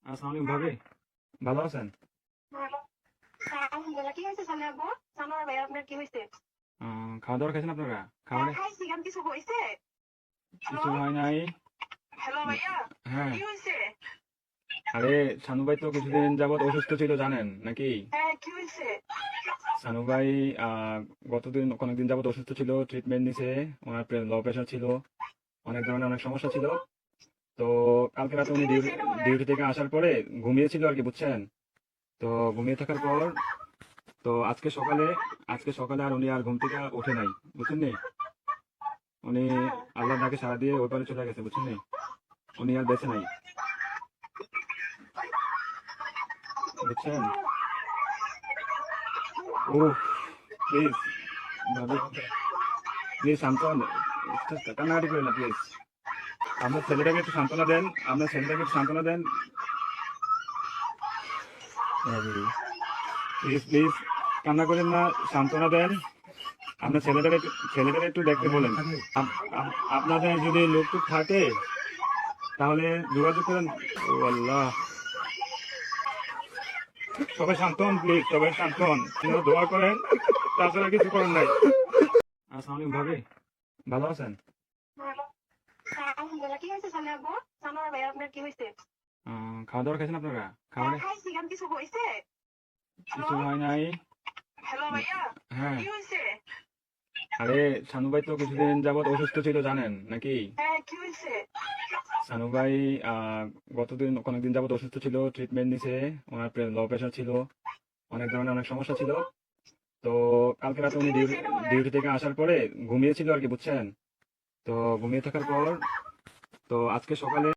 আসসালামু আলাইকুম ভাবি, ভালো আছেন? ভালো। হ্যাঁ, আলহামদুলিল্লাহ। কি হয়েছে সামনে আব্বু? সানোয়ার ভাই আপনার কি হয়েছে? খাওয়া দাওয়া খাইছেন আপনারা? হ্যাঁ খাবারে খাইছি, কেন কিছু হয়েছে? হ্যালো, কিছু হয় নাই। হ্যালো ভাইয়া, হ্যাঁ, কি হয়েছে? আরে সানু ভাই তো কিছুদিন যাবত অসুস্থ ছিল জানেন নাকি? হ্যাঁ কি হয়েছে? সানু ভাই কয়েকদিন যাবত অসুস্থ ছিল, ট্রিটমেন্ট নিছে। ওনার লো প্রেশার ছিল, অনেক ধরনের অনেক সমস্যা ছিল। তো কালকে রাতে কি উনি হয়েছে এটা বলেন? ডিউটি থেকে আসার পরে ঘুমিয়েছিল আর কি, বুঝছেন? তো ঘুমিয়ে থাকার হ্যাঁ, পর তো আজকে সকালে আর উনি আর ঘুম থেকে ওঠে নাই, বুঝছেন নি? উনি হ্যাঁ। আল্লাহর ডাকে সাড়া দিয়ে ওই পারে চলে গেছে, বুঝছেন নি? উনি আর বেঁচে নাই, বুঝছেন? ও প্লিজ ভাবি, প্লিজ শান্ত হন, কান্নাকাটি করেন না প্লিজ। আপনার ছেলেটাকে একটু সান্ত্বনা দেন, আপনার ছেলেটাকে একটু সান্ত্বনা দেন, ভাবি প্লিজ প্লিজ, কান্না করেন না, সান্ত্বনা দেন। আপনার ছেলেটাকে একটু দেখতে বলেন। আপনাদের যদি লোকটুক থাকে তাহলে যোগাযোগ করেন। ও আল্লাহ, সবাই শান্ত হন প্লিজ, সবাই শান্ত হন, কিন্তু দোয়া করেন, তাছাড়া কিছু করেন নাই। আসসালামু আলাইকুম ভাবি, ভালো আছেন? ভালো। হ্যাঁ, আলহামদুলিল্লাহ। কি হয়েছে সামনে আব্বু? সানোয়ার ভাই আপনার কি হয়েছে? খাওয়া দাওয়া খাইছেন আপনারা? হ্যাঁ খাবারে খাইছি, কেন কিছু হয়েছে? হ্যালো, কিছু হয় নাই। হ্যালো ভাইয়া, হ্যাঁ, কি হয়েছে? আরে সানু ভাই তো কিছুদিন যাবত অসুস্থ ছিল জানেন নাকি? হ্যাঁ কি হয়েছে? সানু ভাই কয়েকদিন যাবত অসুস্থ ছিল, ট্রিটমেন্ট নিছে। ওনার লো প্রেশার ছিল, অনেক ধরনের অনেক সমস্যা ছিল। তো কালকে রাতে কি উনি হয়েছে এটা বলেন? ডিউটি থেকে আসার পরে ঘুমিয়েছিল আর কি, বুঝছেন? তো ঘুমিয়ে থাকার পর তো আজকে সকালে